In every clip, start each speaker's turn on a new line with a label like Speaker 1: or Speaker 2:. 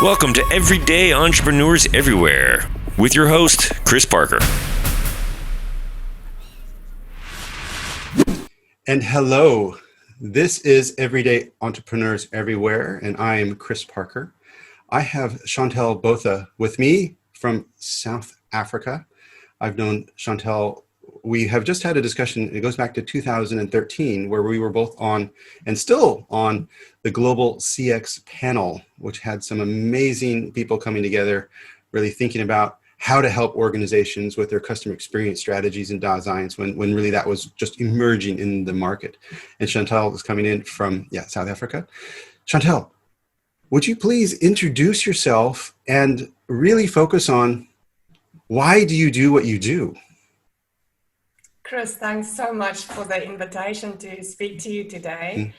Speaker 1: Welcome to Everyday Entrepreneurs Everywhere with your host, Chris Parker.
Speaker 2: And hello, this is Everyday Entrepreneurs Everywhere, and I am Chris Parker. I have Chantel Botha with me from South Africa. I've known Chantel. We have just had a discussion. It goes back to 2013, where we were both on and still on the Global CX panel, which had some amazing people coming together, really thinking about how to help organizations with their customer experience strategies and designs when really that was just emerging in the market. And Chantel is coming in from South Africa. Chantel, would you please introduce yourself and really focus on why do you do what you do?
Speaker 3: Chris, thanks so much for the invitation to speak to you today.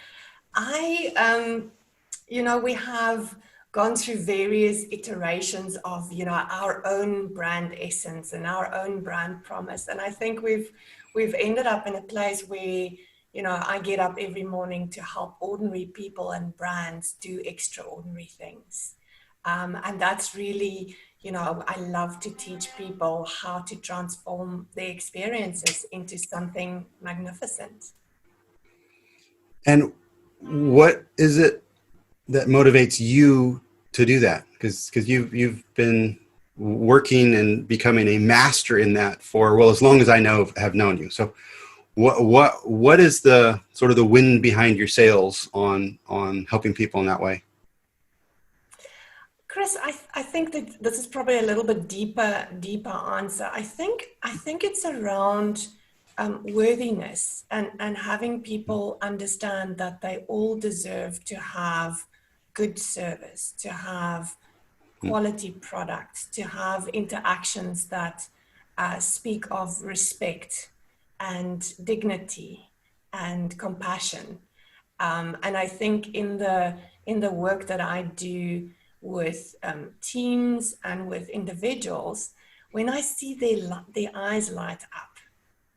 Speaker 3: We have gone through various iterations of, our own brand essence and our own brand promise. And I think we've ended up in a place where, I get up every morning to help ordinary people and brands do extraordinary things. And that's really, I love to teach people how to transform their experiences into something magnificent.
Speaker 2: And what is it that motivates you to do that? Because you've been working and becoming a master in that for, well, as long as I have known you. So what is the sort of the wind behind your sails on helping people in that way?
Speaker 3: Chris, I think that this is probably a little bit deeper answer. I think it's around worthiness and having people understand that they all deserve to have good service, to have quality products, to have interactions that speak of respect and dignity and compassion. And I think in the work that I do with teams and with individuals, when I see their eyes light up,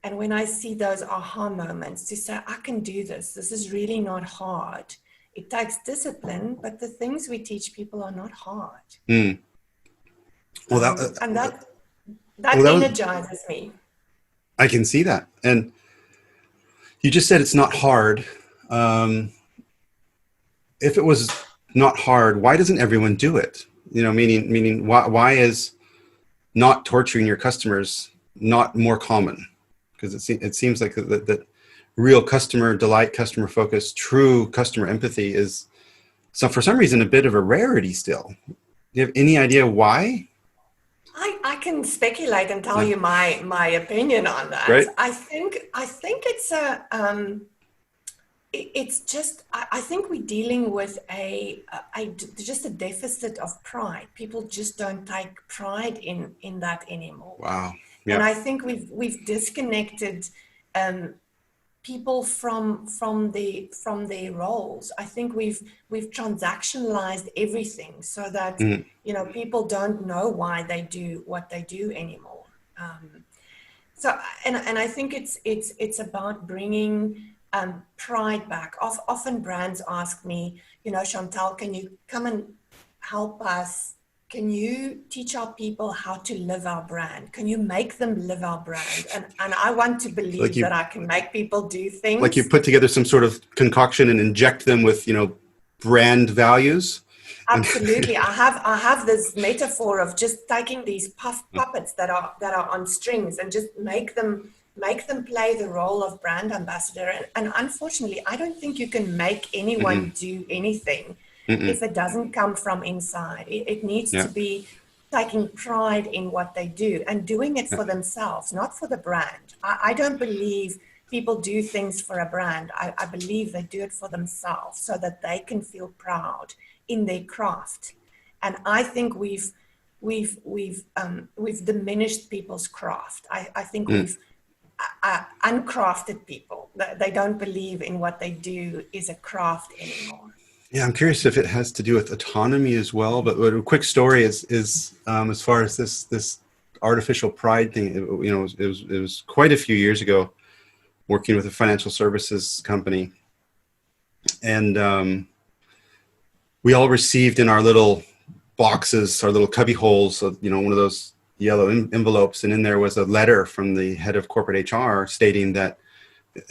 Speaker 3: and when I see those aha moments to say, I can do this is really not hard. It takes discipline, but the things we teach people are not hard.
Speaker 2: Well,
Speaker 3: that energizes me.
Speaker 2: I can see that. And you just said it's not hard. If it was not hard, why doesn't everyone do it? Meaning why is not torturing your customers not more common? Because it seems like that real customer delight, customer focus, true customer empathy is for some reason a bit of a rarity still. Do you have any idea why?
Speaker 3: I can speculate and tell you my opinion on that.
Speaker 2: Right.
Speaker 3: I think I think we're dealing with just a deficit of pride. People just don't take pride in that anymore.
Speaker 2: Wow. Yeah.
Speaker 3: And I think we've disconnected people from their roles. I think we've transactionalized everything so that people don't know why they do what they do anymore. So I think it's about bringing pride back. Often brands ask me, Chantel, can you come and help us? Can you teach our people how to live our brand? Can you make them live our brand? And I want to believe that I can make people do things.
Speaker 2: Like you put together some sort of concoction and inject them with, brand values.
Speaker 3: Absolutely. I have this metaphor of just taking these puppets that are on strings and just make them play the role of brand ambassador. And unfortunately, I don't think you can make anyone do anything if it doesn't come from inside. It needs to be taking pride in what they do and doing it for themselves, not for the brand. I don't believe people do things for a brand. I believe they do it for themselves so that they can feel proud in their craft. And I think we've diminished people's craft. I think we've uncrafted people. They don't believe in what they do is a craft anymore.
Speaker 2: Yeah, I'm curious if it has to do with autonomy as well. But a quick story is as far as this artificial pride thing. It was quite a few years ago, working with a financial services company, and we all received in our little boxes or little cubby holes, so, one of those yellow envelopes, and in there was a letter from the head of corporate HR stating that,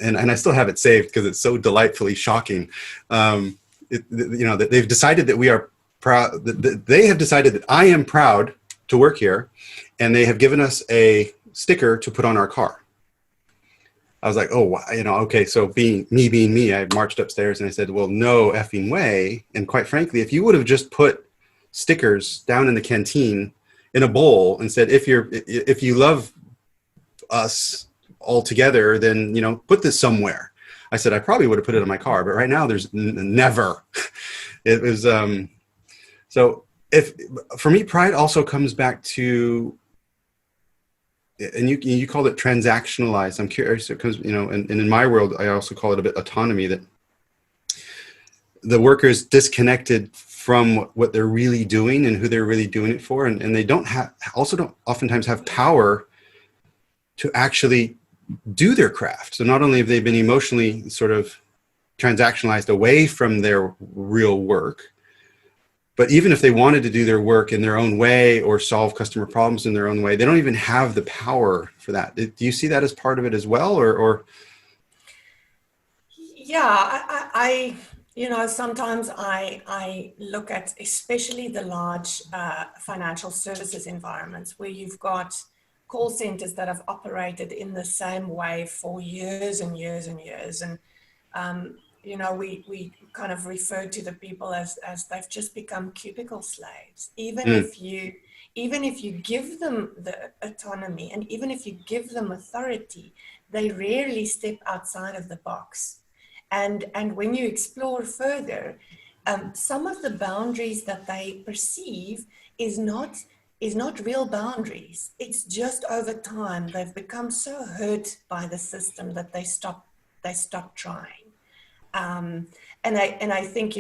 Speaker 2: and I still have it saved because it's so delightfully shocking. That they've decided that we are proud. They have decided that I am proud to work here, and they have given us a sticker to put on our car. I was like, oh, okay. So being me, I marched upstairs and I said, well, no effing way. And quite frankly, if you would have just put stickers down in the canteen in a bowl and said, if you love us all together, then, put this somewhere. I said, I probably would have put it in my car, but right now there's never. It was, so for me, pride also comes back to, and you called it transactionalized. I'm curious because, and in my world, I also call it a bit autonomy, that the worker is disconnected from what they're really doing and who they're really doing it for. And they don't oftentimes have power to actually do their craft. So not only have they been emotionally sort of transactionalized away from their real work, but even if they wanted to do their work in their own way or solve customer problems in their own way, they don't even have the power for that. Do you see that as part of it as well, or?
Speaker 3: Yeah, I sometimes I look at especially the large financial services environments where you've got call centers that have operated in the same way for years and years and years. And, we kind of refer to the people as they've just become cubicle slaves. Even if you give them the autonomy and even if you give them authority, they rarely step outside of the box. And when you explore further, some of the boundaries that they perceive is not real boundaries. It's just over time they've become so hurt by the system that they stop trying. And I think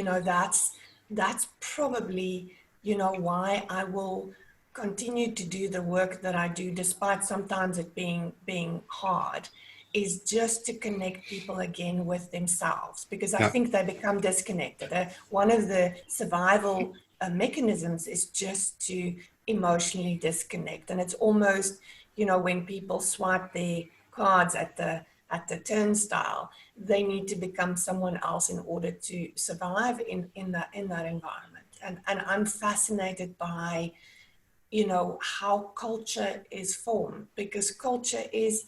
Speaker 3: that's probably why I will continue to do the work that I do, despite sometimes it being hard, is just to connect people again with themselves, because I think they become disconnected. One of the survival mechanisms is just to emotionally disconnect. And it's almost, when people swipe their cards at the turnstile, they need to become someone else in order to survive in that environment. And I'm fascinated by, how culture is formed, because culture is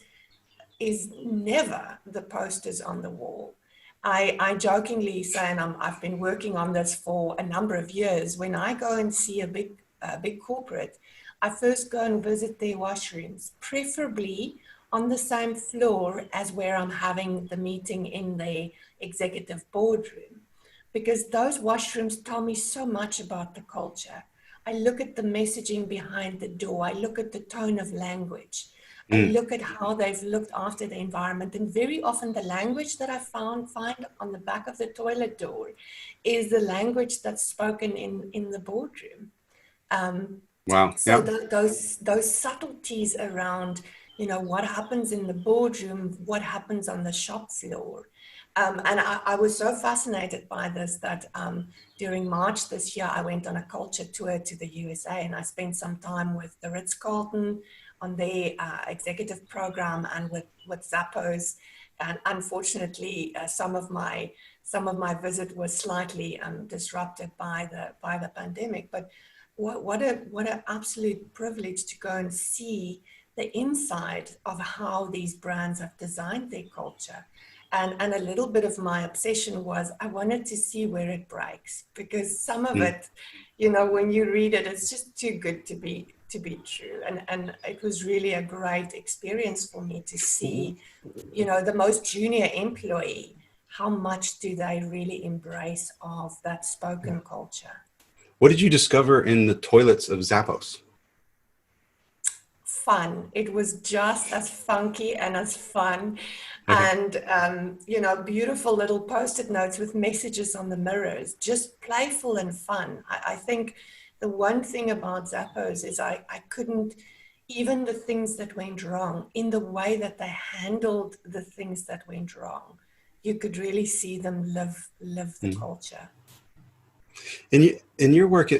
Speaker 3: never the posters on the wall. I jokingly say, and I've been working on this for a number of years, when I go and see a big corporate, I first go and visit their washrooms, preferably on the same floor as where I'm having the meeting in the executive boardroom, because those washrooms tell me so much about the culture. I look at the messaging behind the door. I look at the tone of language. I look at how they've looked after the environment. And very often the language that I find on the back of the toilet door is the language that's spoken in the boardroom.
Speaker 2: Wow.
Speaker 3: So those subtleties around, what happens in the boardroom, what happens on the shop floor. And I was so fascinated by this that during March this year, I went on a culture tour to the USA, and I spent some time with the Ritz-Carlton on their executive program and with Zappos. And unfortunately, some of my visit was slightly disrupted by the pandemic. But what an absolute privilege to go and see the inside of how these brands have designed their culture. And a little bit of my obsession was I wanted to see where it breaks, because some of it, when you read it, it's just too good to be true. And it was really a great experience for me to see, the most junior employee, how much do they really embrace of that spoken culture.
Speaker 2: What did you discover in the toilets of Zappos?
Speaker 3: Fun. It was just as funky and as fun. And, beautiful little Post-it notes with messages on the mirrors, just playful and fun. I think the one thing about Zappos is I couldn't, even the things that went wrong, in the way that they handled the things that went wrong, you could really see them live the culture.
Speaker 2: In your work,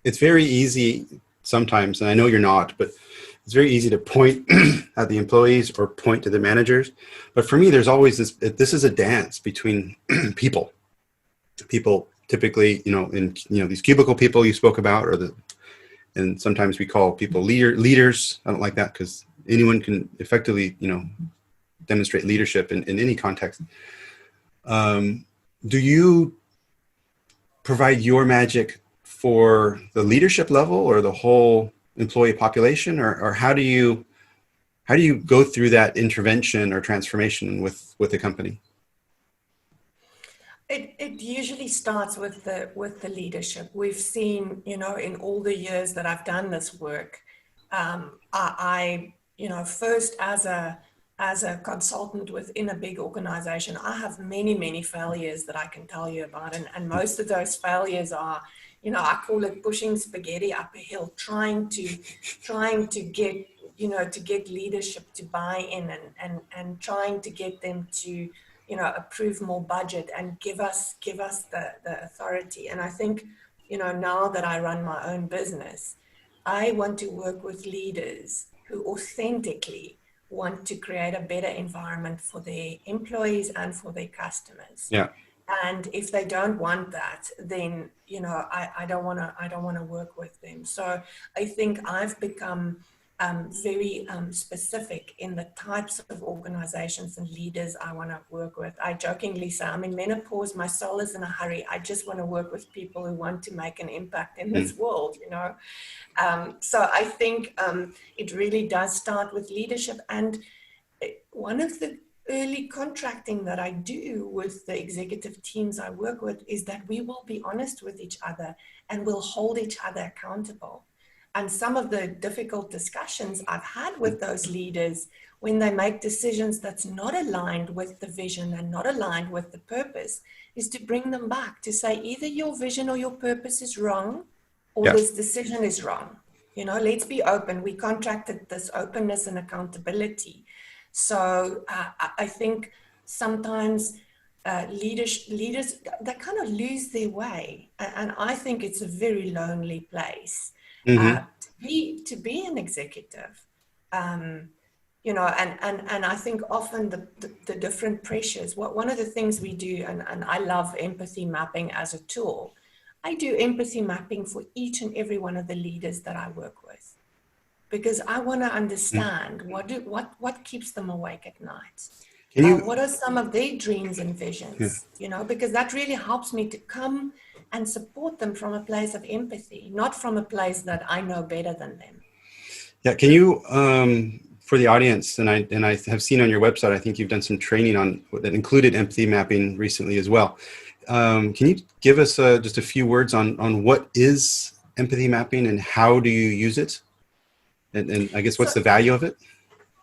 Speaker 2: it's very easy sometimes, and I know you're not, but it's very easy to point at the employees or point to the managers. But for me, there's always this is a dance between people. People typically, in these cubicle people you spoke about, and sometimes we call people leaders. I don't like that because anyone can effectively, demonstrate leadership in any context. Do you provide your magic for the leadership level or the whole employee population, or how do you go through that intervention or transformation with the company?
Speaker 3: It usually starts with the leadership. We've seen, in all the years that I've done this work, I first as a consultant within a big organization, I have many failures that I can tell you about, and most of those failures are, I call it pushing spaghetti up a hill, trying to get to get leadership to buy in, and trying to get them to approve more budget and give us the authority. And I think, now that I run my own business, I want to work with leaders who authentically want to create a better environment for their employees and for their customers.
Speaker 2: Yeah.
Speaker 3: And if they don't want that, then, I don't want to work with them. So I think I've become very specific in the types of organizations and leaders I want to work with. I jokingly say, I'm in menopause, my soul is in a hurry. I just want to work with people who want to make an impact in this world, So I think it really does start with leadership. And one of the early contracting that I do with the executive teams I work with is that we will be honest with each other and we'll hold each other accountable. And some of the difficult discussions I've had with those leaders when they make decisions that's not aligned with the vision and not aligned with the purpose is to bring them back to say either your vision or your purpose is wrong or this decision is wrong. Let's be open. We contracted this openness and accountability. So I think sometimes leaders, they kind of lose their way. And I think it's a very lonely place. To be an executive, and I think often the different pressures. One of the things we do, and I love empathy mapping as a tool. I do empathy mapping for each and every one of the leaders that I work with, because I want to understand what keeps them awake at night. What are some of their dreams and visions? Because that really helps me to come and support them from a place of empathy, not from a place that I know better than them.
Speaker 2: Yeah, can you, for the audience, and I have seen on your website, I think you've done some training on that included empathy mapping recently as well. Can you give us just a few words on what is empathy mapping and how do you use it? And I guess what's the value of it?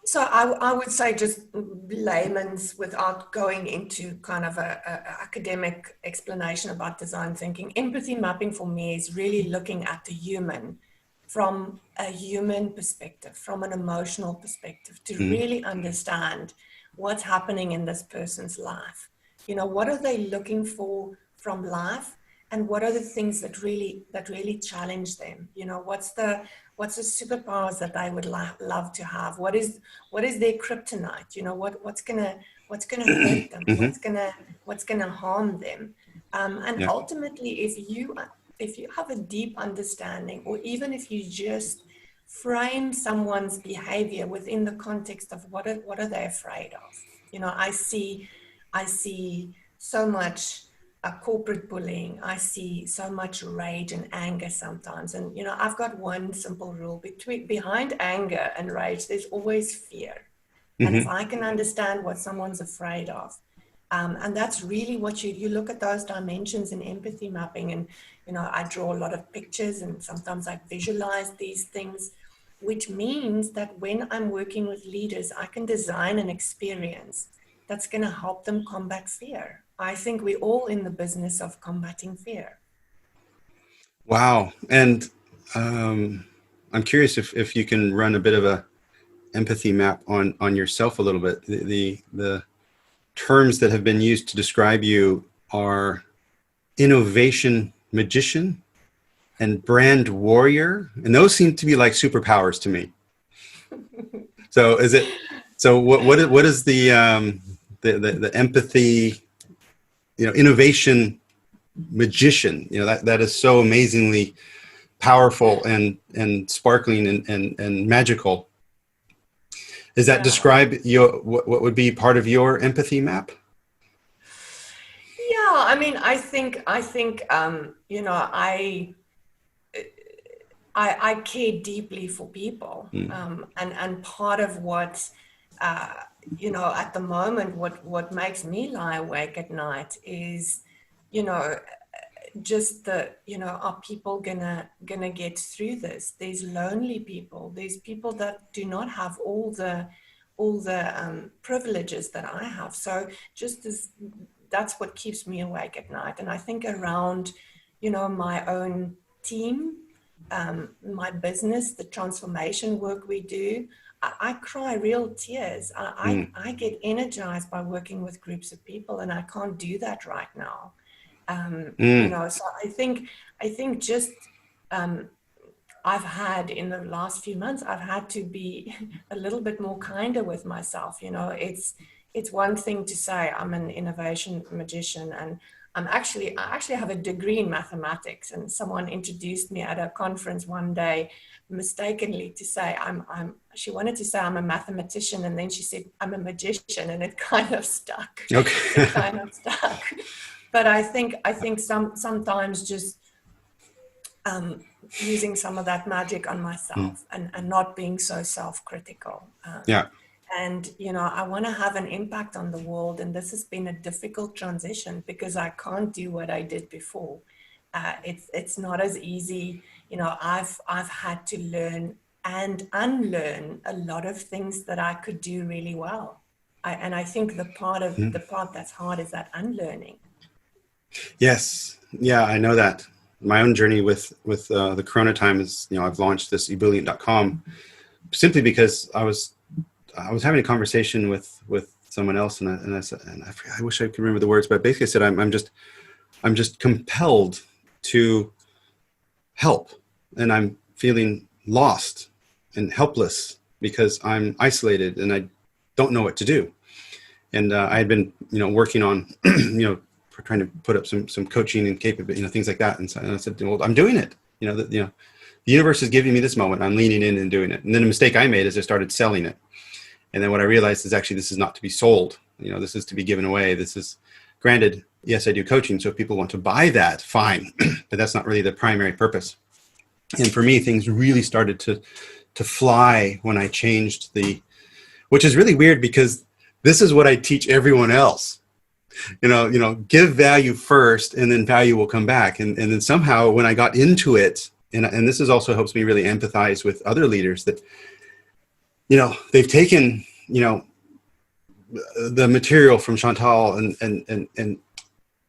Speaker 3: So I would say, just layman's, without going into kind of a academic explanation about design thinking, empathy mapping for me is really looking at the human from a human perspective, from an emotional perspective, to really understand what's happening in this person's life. What are they looking for from life? And what are the things that really challenge them? What's the superpowers that they would love to have? What is their kryptonite? What's gonna hurt them? What's gonna harm them? Ultimately, if you have a deep understanding, or even if you just frame someone's behavior within the context of what are they afraid of? I see so much corporate bullying. I see so much rage and anger sometimes. And, I've got one simple rule: behind anger and rage, there's always fear. And if I can understand what someone's afraid of, and that's really what you look at those dimensions in empathy mapping. And, I draw a lot of pictures, and sometimes I visualize these things, which means that when I'm working with leaders, I can design an experience that's going to help them combat fear. I think we're all in the business of combating fear.
Speaker 2: Wow. And I'm curious if you can run a bit of a empathy map on yourself a little bit. The terms that have been used to describe you are innovation magician, and brand warrior, and those seem to be like superpowers to me. So is it? So what is the empathy, innovation magician? That is so amazingly powerful and sparkling and magical. Does that describe what would be part of your empathy map?
Speaker 3: Yeah, I mean, I think, I care deeply for people, and part of what, at the moment, what makes me lie awake at night is, you know, just are people gonna get through this? There's lonely people. There's people that do not have all the privileges that I have. So that's what keeps me awake at night. And I think around, my own team, my business, the transformation work we do, I cry real tears. I get energized by working with groups of people, and I can't do that right now. So I think just I've had in the last few months, I've had to be a little bit more kinder with myself. It's one thing to say I'm an innovation magician, and I actually have a degree in mathematics, and someone introduced me at a conference one day mistakenly to say she wanted to say I'm a mathematician, and then she said I'm a magician, and it kind of stuck.
Speaker 2: Okay.
Speaker 3: It kind of stuck. But I think sometimes just using some of that magic on myself and not being so self-critical.
Speaker 2: Yeah.
Speaker 3: And, I want to have an impact on the world. And this has been a difficult transition because I can't do what I did before. It's not as easy. I've had to learn and unlearn a lot of things that I could do really well. And I think the part that's hard is that unlearning.
Speaker 2: Yes. Yeah, I know that. My own journey with the Corona time is, I've launched this ebullient.com simply because I was having a conversation with someone else, and I said, I wish I could remember the words, but basically I said, I'm just compelled to help, and I'm feeling lost and helpless because I'm isolated and I don't know what to do. And I had been, working on, trying to put up some coaching and capability, things like that. And so I said, well, I'm doing it. The universe is giving me this moment. I'm leaning in and doing it. And then a mistake I made is I started selling it. And then what I realized is actually this is not to be sold. This is to be given away. This is, granted, yes, I do coaching. So if people want to buy that, fine. But that's not really the primary purpose. And for me, things really started to fly when I changed which is really weird because this is what I teach everyone else. Give value first, and then value will come back. And then somehow when I got into it, and this is also helps me really empathize with other leaders that, they've taken, the material from Chantal and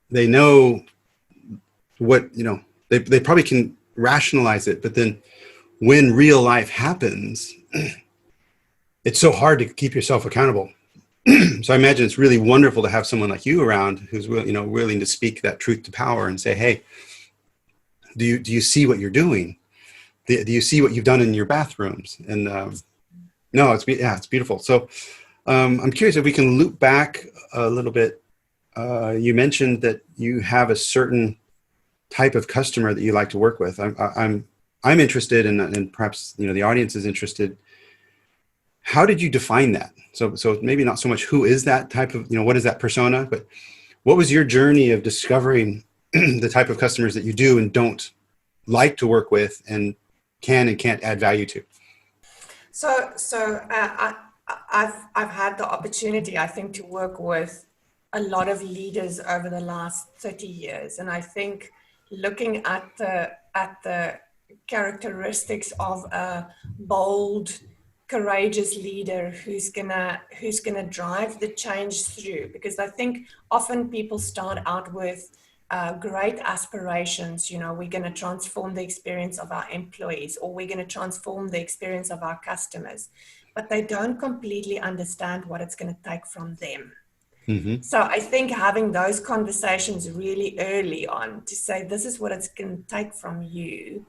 Speaker 2: they know what, they probably can rationalize it, but then when real life happens, it's so hard to keep yourself accountable. So I imagine it's really wonderful to have someone like you around who's willing to speak that truth to power and say, hey, do you see what you're doing? Do you see what you've done in your bathrooms? And no, it's beautiful. So I'm curious if we can loop back a little bit. You mentioned that you have a certain type of customer that you like to work with. I'm interested, and perhaps the audience is interested. How did you define that? So maybe not so much who is that type of, what is that persona, but what was your journey of discovering the type of customers that you do and don't like to work with and can and can't add value to?
Speaker 3: So I've had the opportunity, I think, to work with a lot of leaders over the last 30 years. And I think looking at the characteristics of a bold, courageous leader who's gonna drive the change through, because I think often people start out with great aspirations. We're going to transform the experience of our employees, or we're going to transform the experience of our customers, but they don't completely understand what it's going to take from them.
Speaker 2: Mm-hmm.
Speaker 3: So I think having those conversations really early on to say, this is what it's going to take from you.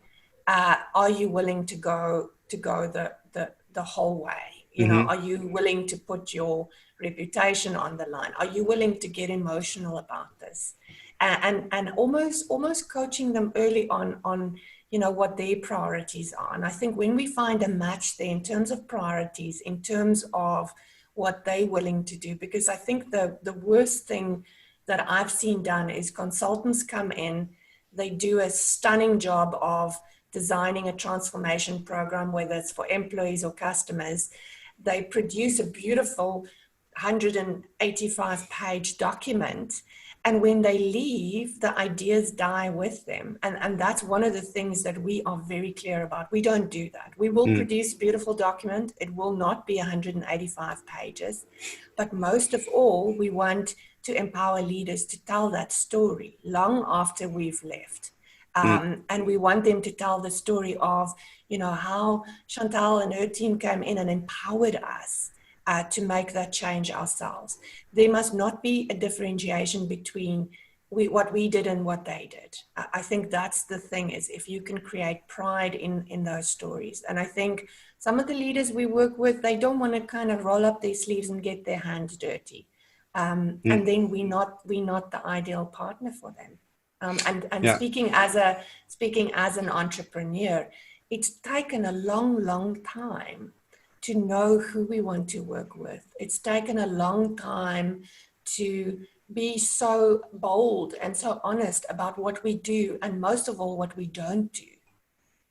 Speaker 3: Are you willing to go the whole way?
Speaker 2: Mm-hmm.
Speaker 3: Are you willing to put your reputation on the line? Are you willing to get emotional about this? And almost coaching them early on what their priorities are. And I think when we find a match there in terms of priorities, in terms of what they're willing to do, because I think the worst thing that I've seen done is consultants come in, they do a stunning job of designing a transformation program, whether it's for employees or customers. They produce a beautiful 185-page document. And when they leave, the ideas die with them. And that's one of the things that we are very clear about. We don't do that. We will produce a beautiful document. It will not be 185 pages. But most of all, we want to empower leaders to tell that story long after we've left. And we want them to tell the story of, how Chantel and her team came in and empowered us to make that change ourselves. There must not be a differentiation between what we did and what they did. I think that's the thing, is if you can create pride in those stories. And I think some of the leaders we work with, they don't want to kind of roll up their sleeves and get their hands dirty. And then we're not the ideal partner for them. And speaking as an entrepreneur, it's taken a long time to know who we want to work with. It's taken a long time to be so bold and so honest about what we do, and most of all, what we don't do.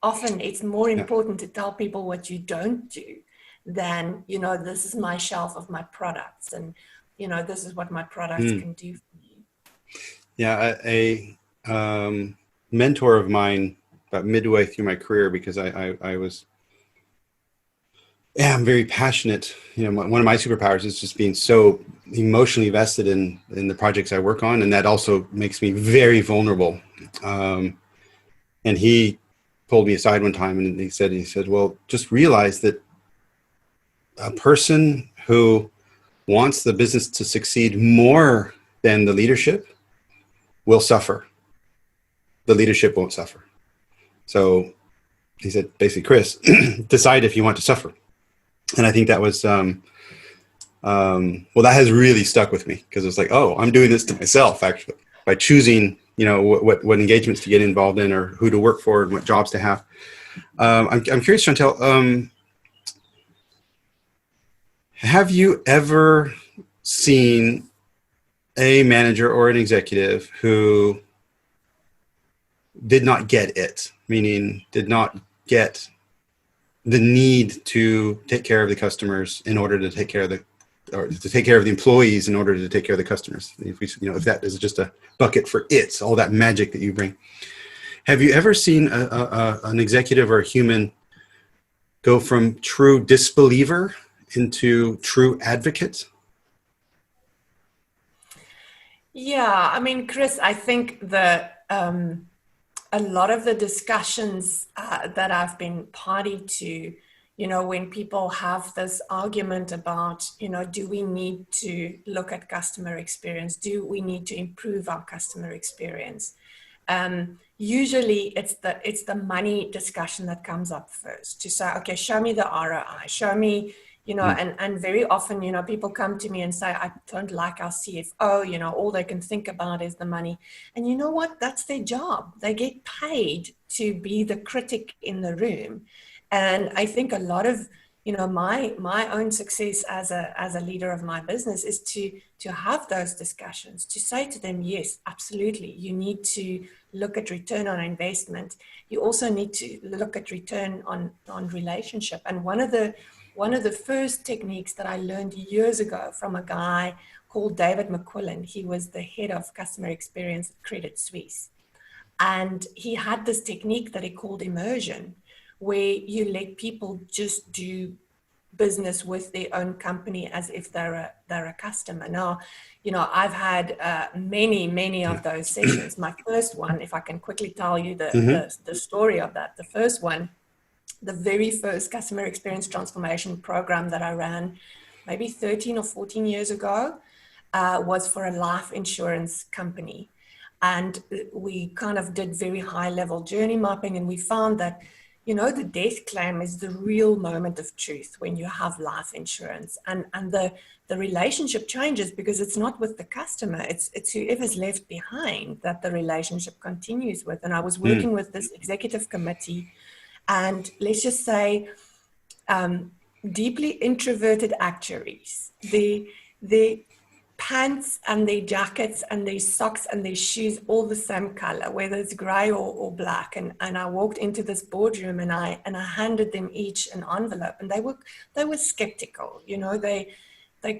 Speaker 3: Often it's more important to tell people what you don't do than, this is my shelf of my products, and, this is what my products can do for you.
Speaker 2: Yeah, a mentor of mine about midway through my career, because I was, I'm very passionate. One of my superpowers is just being so emotionally vested in the projects I work on. And that also makes me very vulnerable. And he pulled me aside one time and he said, well, just realize that a person who wants the business to succeed more than the leadership will suffer. The leadership won't suffer. So he said, basically, Chris, decide if you want to suffer. And I think that was, well, that has really stuck with me, because it's like, oh, I'm doing this to myself, actually, by choosing, what engagements to get involved in, or who to work for, and what jobs to have. I'm curious, Chantel, have you ever seen a manager or an executive who did not get it, meaning did not get the need to take care of the customers in order to take care of the employees in order to take care of the customers? If that is just a bucket for all that magic that you bring. Have you ever seen an executive or a human go from true disbeliever into true advocate?
Speaker 3: Yeah, I mean, Chris, I think a lot of the discussions that I've been party to, when people have this argument about, do we need to look at customer experience? Do we need to improve our customer experience? Usually it's the money discussion that comes up first, to say, okay, show me the ROI, show me, and very often, people come to me and say, I don't like our CFO, all they can think about is the money. And you know what? That's their job. They get paid to be the critic in the room. And I think a lot of, my own success as a leader of my business is to have those discussions, to say to them, yes, absolutely. You need to look at return on investment. You also need to look at return on relationship. And one of the first techniques that I learned years ago from a guy called David McQuillan, he was the head of customer experience at Credit Suisse. And he had this technique that he called immersion, where you let people just do business with their own company as if they're a customer. Now, I've had many of those sessions. My first one, if I can quickly tell you the story of that, the first one, the very first customer experience transformation program that I ran maybe 13 or 14 years ago, was for a life insurance company. And we kind of did very high level journey mapping, and we found that, you know, the death claim is the real moment of truth when you have life insurance, and the relationship changes because it's not with the customer, it's whoever's left behind that the relationship continues with. And I was working with this executive committee, and let's just say deeply introverted actuaries, the pants and their jackets and their socks and their shoes all the same color, whether it's gray or black. And I walked into this boardroom, and I handed them each an envelope, and they were skeptical. You know, they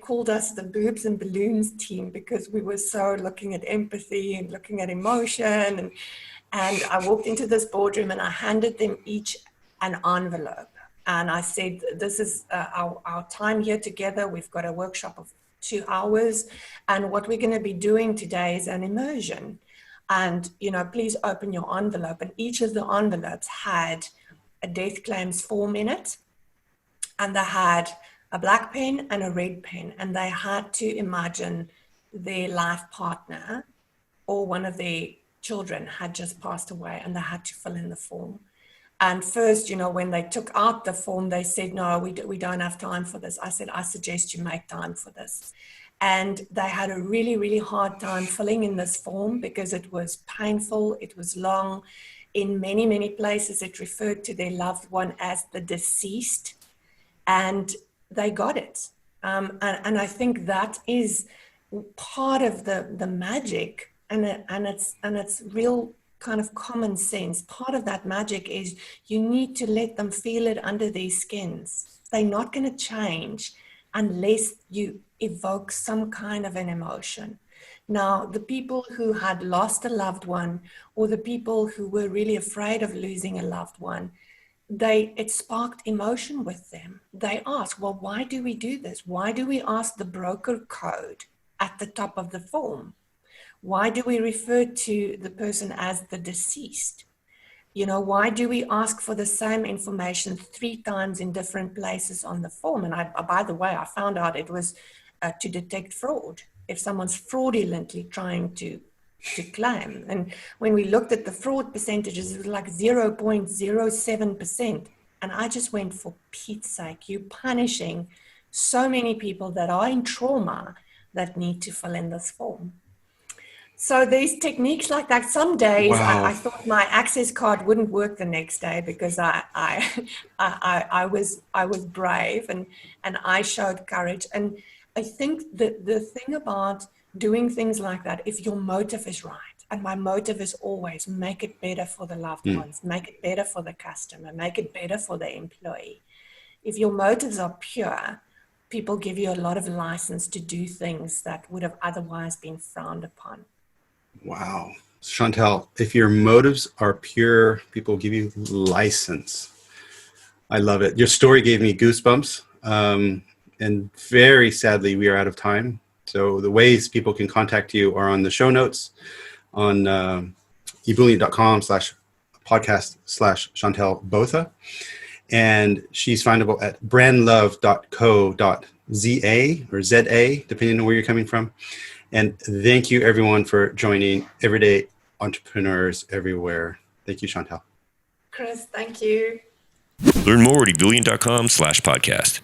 Speaker 3: called us the boobs and balloons team because we were so looking at empathy and looking at emotion. And I walked into this boardroom, and I handed them each an envelope, and I said, this is our time here together. We've got a workshop of 2 hours, and what we're going to be doing today is an immersion, and, you know, please open your envelope. And each of the envelopes had a death claims form in it, and they had a black pen and a red pen, and they had to imagine their life partner or one of their children had just passed away, and they had to fill in the form. And first, you know, when they took out the form, they said, no, we don't have time for this. I said, I suggest you make time for this. And they had a really, really hard time filling in this form because it was painful. It was long. In many, many places, it referred to their loved one as the deceased, and they got it. And I think that is part of the magic, and it's real kind of common sense. Part of that magic is you need to let them feel it under their skins. They're not going to change unless you evoke some kind of an emotion. Now, the people who had lost a loved one, or the people who were really afraid of losing a loved one, it sparked emotion with them. They asked, well, why do we do this? Why do we ask the broker code at the top of the form? Why do we refer to the person as the deceased? You know, why do we ask for the same information 3 times in different places on the form? And by the way, I found out it was to detect fraud. If someone's fraudulently trying to claim. And when we looked at the fraud percentages, it was like 0.07%. And I just went, for Pete's sake, you're punishing so many people that are in trauma that need to fill in this form. So there's techniques like that. Some days I thought my access card wouldn't work the next day because I was brave and I showed courage. And I think that the thing about doing things like that, if your motive is right, and my motive is always make it better for the loved ones, make it better for the customer, make it better for the employee. If your motives are pure, people give you a lot of license to do things that would have otherwise been frowned upon.
Speaker 2: Wow. Chantel, if your motives are pure, people give you license. I love it. Your story gave me goosebumps. And very sadly, we are out of time. So the ways people can contact you are on the show notes on ebullient.com/podcast/Chantel Botha. And she's findable at brandlove.co.za or ZA, depending on where you're coming from. And thank you, everyone, for joining Everyday Entrepreneurs Everywhere. Thank you, Chantel.
Speaker 3: Chris, thank you.
Speaker 1: Learn more at ebullient.com/podcast.